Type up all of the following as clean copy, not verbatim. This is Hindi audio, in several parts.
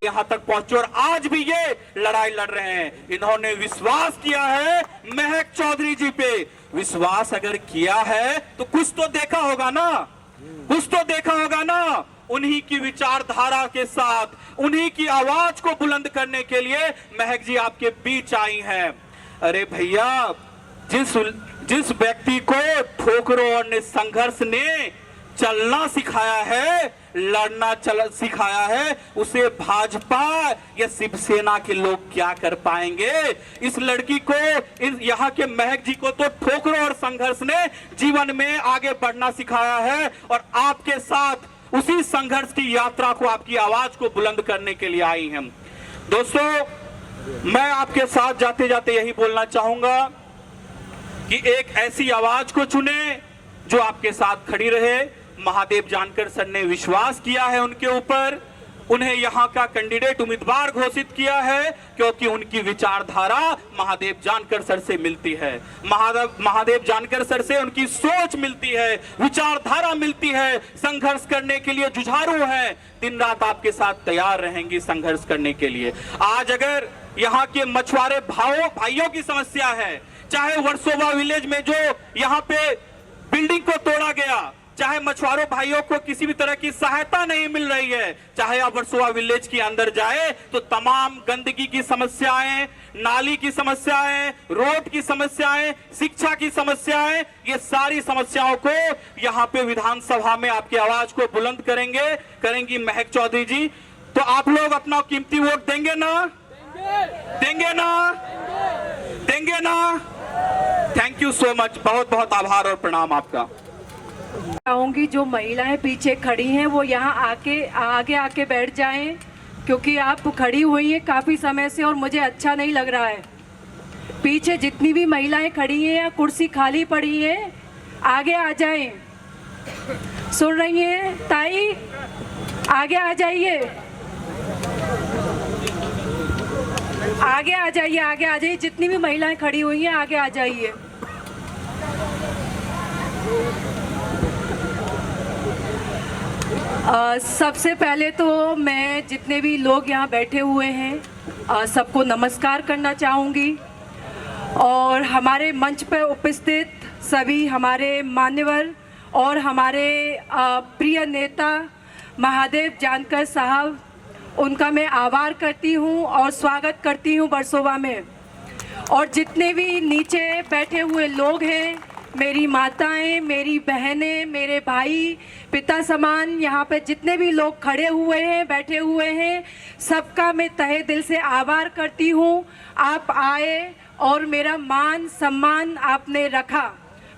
यहाँ तक पहुंचे और आज भी ये लड़ाई लड़ रहे हैं। इन्होंने विश्वास किया है महक चौधरी जी पे। विश्वास अगर किया है तो कुछ तो देखा होगा ना, कुछ तो देखा होगा ना। उन्हीं की विचारधारा के साथ उन्हीं की आवाज को बुलंद करने के लिए महक जी आपके बीच आई हैं। अरे भैया, जिस व्यक्ति को ठोकरों और संघर्ष ने चलना सिखाया है, लड़ना सिखाया है, उसे भाजपा या शिवसेना के लोग क्या कर पाएंगे। इस लड़की को, यहाँ के महक जी को तो ठोकरों और संघर्ष ने जीवन में आगे बढ़ना सिखाया है और आपके साथ उसी संघर्ष की यात्रा को, आपकी आवाज को बुलंद करने के लिए आई हैं। दोस्तों, मैं आपके साथ जाते जाते यही बोलना चाहूंगा कि एक ऐसी आवाज को चुने जो आपके साथ खड़ी रहे। महादेव जानकर सर ने विश्वास किया है उनके ऊपर, उन्हें यहाँ का कैंडिडेट उम्मीदवार घोषित किया है क्योंकि उनकी विचारधारा महादेव जानकर सर से मिलती है। महादेव जानकर सर से उनकी सोच मिलती है, विचारधारा मिलती है। संघर्ष करने के लिए जुझारू हैं, दिन रात आपके साथ तैयार रहेंगी संघर्ष करने के लिए। आज अगर यहाँ के मछुआरे भाइयों की समस्या है, चाहे वर्सोवा विलेज में जो यहाँ पे बिल्डिंग को तोड़ा गया, चाहे मछुआरों भाइयों को किसी भी तरह की सहायता नहीं मिल रही है, चाहे आप वर्सोवा विलेज के अंदर जाए तो तमाम गंदगी की समस्याएं, नाली की समस्याएं, रोड की समस्याएं, शिक्षा की समस्याएं, ये सारी समस्याओं को यहाँ पे विधानसभा में आपकी आवाज को बुलंद करेंगी महक चौधरी जी। तो आप लोग अपना कीमती वोट देंगे ना? देंगे ना? देंगे ना? Thank you so much. बहुत बहुत आभार और प्रणाम आपका। चाहूंगी जो महिलाएं पीछे खड़ी हैं वो यहाँ आगे आके बैठ जाएं, क्योंकि आप खड़ी हुई हैं काफ़ी समय से और मुझे अच्छा नहीं लग रहा है। पीछे जितनी भी महिलाएं खड़ी हैं या कुर्सी खाली पड़ी है, आगे आ जाएं। सुन रही हैं ताई? आगे आ जाइए, आगे आ जाइए, आगे आ जाइए। जितनी भी महिलाएं खड़ी हुई हैं आगे आ जाइए। सबसे पहले तो मैं जितने भी लोग यहाँ बैठे हुए हैं सबको नमस्कार करना चाहूँगी और हमारे मंच पर उपस्थित सभी हमारे मान्यवर और हमारे प्रिय नेता महादेव जानकर साहब, उनका मैं आभार करती हूँ और स्वागत करती हूँ वर्सोवा में। और जितने भी नीचे बैठे हुए लोग हैं, मेरी माताएं, मेरी बहनें, मेरे भाई, पिता समान, यहाँ पे जितने भी लोग खड़े हुए हैं, बैठे हुए हैं, सबका मैं तहे दिल से आभार करती हूँ। आप आए और मेरा मान सम्मान आपने रखा,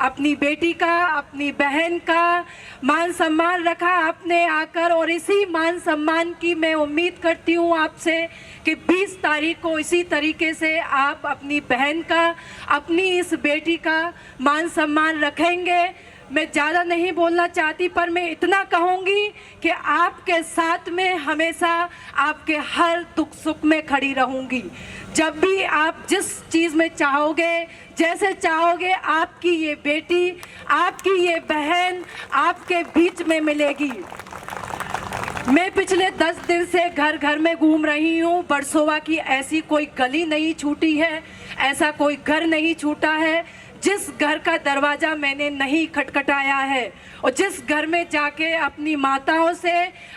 अपनी बेटी का, अपनी बहन का मान सम्मान रखा आपने आकर। और इसी मान सम्मान की मैं उम्मीद करती हूँ आपसे कि 20 तारीख को इसी तरीके से आप अपनी बहन का, अपनी इस बेटी का मान सम्मान रखेंगे। मैं ज़्यादा नहीं बोलना चाहती, पर मैं इतना कहूँगी कि आपके साथ में हमेशा आपके हर दुख सुख में खड़ी रहूँगी। जब भी आप जिस चीज़ में चाहोगे, जैसे चाहोगे, आपकी ये बेटी, आपकी ये बहन आपके बीच में मिलेगी। मैं पिछले 10 दिन से घर घर में घूम रही हूँ। वर्सोवा की ऐसी कोई गली नहीं छूटी है, ऐसा कोई घर नहीं छूटा है जिस घर का दरवाज़ा मैंने नहीं खटखटाया है, और जिस घर में जाके अपनी माताओं से,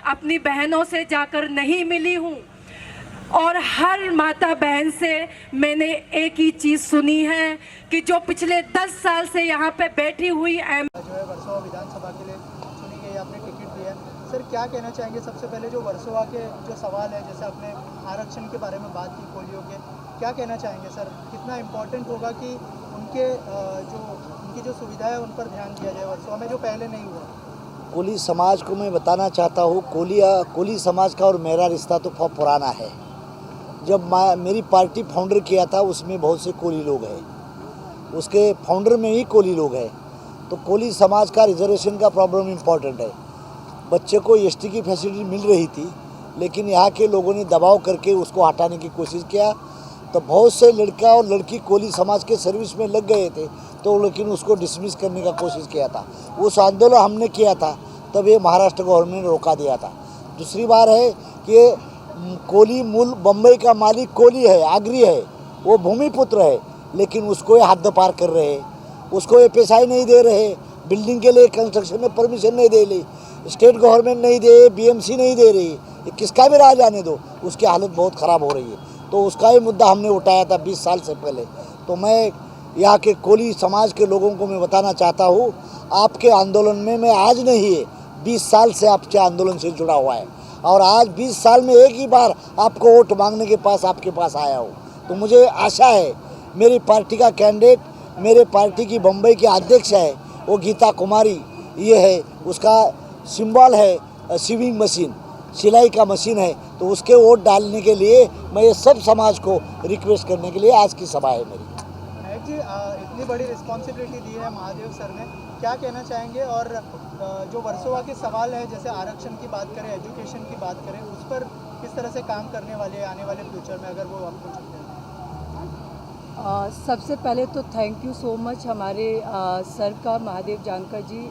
अपनी बहनों से जाकर नहीं मिली हूँ। और हर माता बहन से मैंने एक ही चीज़ सुनी है कि जो पिछले 10 साल से यहाँ पे बैठी हुई जो है वर्सोवा विधानसभा के लिए चुनी गई, आपने टिकट दिया है। सर, क्या कहना चाहेंगे? सबसे पहले जो वर्सोवा के जो सवाल है, जैसे आपने आरक्षण के बारे में बात की, पोलियो के, क्या कहना चाहेंगे सर? कितना इम्पोर्टेंट होगा कि उनकी जो सुविधा है उन पर ध्यान दिया जाए वर्सोवा में, जो पहले नहीं हुआ? कोली समाज को मैं बताना चाहता हूँ, कोली समाज का और मेरा रिश्ता तो बहुत पुराना है। जब मेरी पार्टी फाउंडर किया था उसमें बहुत से कोली लोग हैं, उसके फाउंडर में ही कोली लोग हैं। तो कोली समाज का रिजर्वेशन का प्रॉब्लम इम्पॉर्टेंट है। बच्चे को एसटी की फैसिलिटी मिल रही थी, लेकिन यहाँ के लोगों ने दबाव करके उसको हटाने की कोशिश किया। तो बहुत से लड़का और लड़की कोली समाज के सर्विस में लग गए थे, तो लेकिन उसको डिसमिस करने का कोशिश किया था। उस आंदोलन हमने किया था, तब ये महाराष्ट्र गवर्नमेंट ने रोका दिया था। दूसरी बार है कि कोली मूल बम्बई का मालिक कोली है, आगरी है, वो भूमिपुत्र है, लेकिन उसको ये हद पार कर रहे हैं, उसको ये पैसा नहीं दे रहे, बिल्डिंग के लिए कंस्ट्रक्शन में परमिशन नहीं दे रही, स्टेट गवर्नमेंट नहीं दे, बीएमसी नहीं दे रही। ये किसका भी राज आने दो, उसकी हालत बहुत ख़राब हो रही है। तो उसका ही मुद्दा हमने उठाया था 20 साल से पहले। तो मैं यहाँ के कोली समाज के लोगों को मैं बताना चाहता हूँ, आपके आंदोलन में मैं आज नहीं है, 20 साल से आपके आंदोलन से जुड़ा हुआ है, और आज 20 साल में एक ही बार आपको वोट मांगने के पास आपके पास आया हूँ। तो मुझे आशा है, मेरी पार्टी का कैंडिडेट, मेरे पार्टी की बम्बई की अध्यक्ष है, वो गीता कुमारी ये है, उसका सिंबल है सीविंग मशीन, सिलाई का मशीन है। तो उसके वोट डालने के लिए मैं ये सब समाज को रिक्वेस्ट करने के लिए आज की सभा है मेरी। नायक जी, इतनी बड़ी रिस्पॉन्सिबिलिटी दी है महादेव सर ने, क्या कहना चाहेंगे? और जो वर्सोवा के सवाल है, जैसे आरक्षण की बात करें, एजुकेशन की बात करें, उस पर किस तरह से काम करने वाले हैं आने वाले फ्यूचर में, अगर वो आपको चुनते हैं? सबसे पहले तो थैंक यू सो मच हमारे सर का, महादेव जानकर जी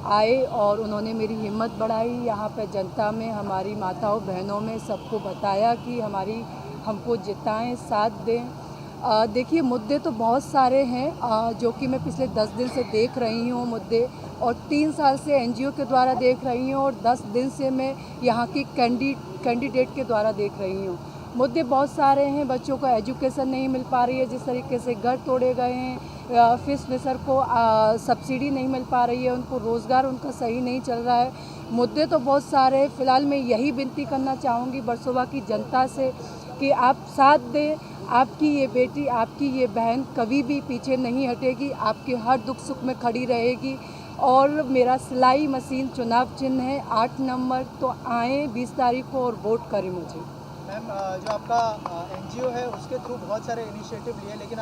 आए और उन्होंने मेरी हिम्मत बढ़ाई। यहाँ पे जनता में, हमारी माताओं बहनों में सबको बताया कि हमको जिताएं, साथ दें। देखिए, मुद्दे तो बहुत सारे हैं जो कि मैं पिछले 10 दिन से देख रही हूँ मुद्दे, और 3 साल से एनजीओ के द्वारा देख रही हूँ, और 10 दिन से मैं यहाँ की कैंडिडेट के द्वारा देख रही हूँ। मुद्दे बहुत सारे हैं। बच्चों को एजुकेशन नहीं मिल पा रही है, जिस तरीके से घर तोड़े गए हैं, फिश फिशर को सब्सिडी नहीं मिल पा रही है, उनको रोज़गार उनका सही नहीं चल रहा है। मुद्दे तो बहुत सारे हैं। फ़िलहाल मैं यही विनती करना चाहूँगी वर्सोवा की जनता से कि आप साथ दें। आपकी ये बेटी, आपकी ये बहन कभी भी पीछे नहीं हटेगी, आपके हर दुख सुख में खड़ी रहेगी। और मेरा सिलाई मशीन चुनाव चिन्ह है 8 नंबर, तो आएँ 20 तारीख को और वोट करें मुझे। मैम, जो आपका एनजीओ है उसके थ्रू बहुत सारे इनिशिएटिव लिए, लेकिन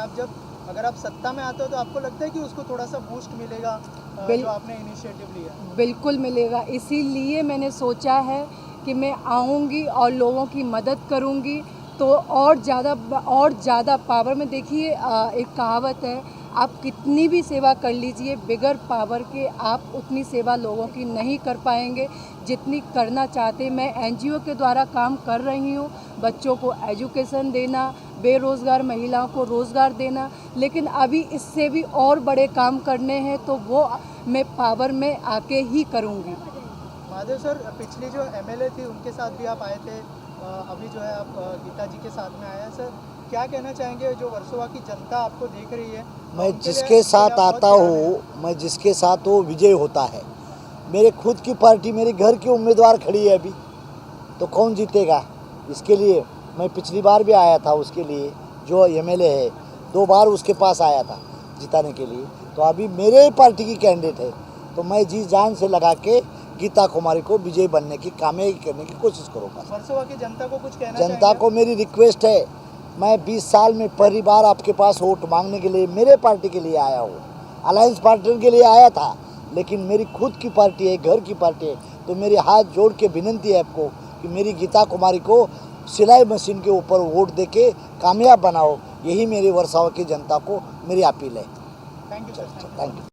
अगर आप सत्ता में आते हो तो आपको लगता है कि उसको थोड़ा सा बूस्ट मिलेगा जो आपने इनिशिएटिव लिया? बिल्कुल मिलेगा। इसीलिए मैंने सोचा है कि मैं आऊँगी और लोगों की मदद करूँगी, तो और ज़्यादा पावर में। देखिए, एक कहावत है, आप कितनी भी सेवा कर लीजिए, बिगर पावर के आप उतनी सेवा लोगों की नहीं कर पाएंगे जितनी करना चाहते। मैं एनजीओ के द्वारा काम कर रही हूँ, बच्चों को एजुकेशन देना, बेरोज़गार महिलाओं को रोज़गार देना, लेकिन अभी इससे भी और बड़े काम करने हैं, तो वो मैं पावर में आके ही करूँगी। महादेव सर, पिछली जो एमएलए थी उनके साथ भी आप आए थे, अभी जो है आप गीता जी के साथ में आए हैं। सर, क्या कहना चाहेंगे? जो वर्सोवा की जनता आपको देख रही है, मैं जिसके साथ आता हूँ, मैं जिसके साथ वो विजय होता है। मेरे खुद की पार्टी, मेरे घर की उम्मीदवार खड़ी है अभी, तो कौन जीतेगा? इसके लिए मैं पिछली बार भी आया था, उसके लिए जो एमएलए है 2 बार उसके पास आया था जिताने के लिए। तो अभी मेरे पार्टी की कैंडिडेट है, तो मैं जी जान से लगा के गीता कुमारी को विजय बनने की, कामयाबी करने की कोशिश करूँगा। वर्सोवा की जनता को कुछ कहना? जनता को मेरी रिक्वेस्ट है, मैं 20 साल में पहली बार आपके पास वोट मांगने के लिए मेरे पार्टी के लिए आया हूँ। अलायंस पार्टनर के लिए आया था, लेकिन मेरी खुद की पार्टी है, घर की पार्टी है, तो मेरी हाथ जोड़ के विनंती है आपको कि मेरी गीता कुमारी को सिलाई मशीन के ऊपर वोट देके कामयाब बनाओ। यही मेरी वर्षावा की जनता को मेरी अपील है। Thank you sir. Thank you.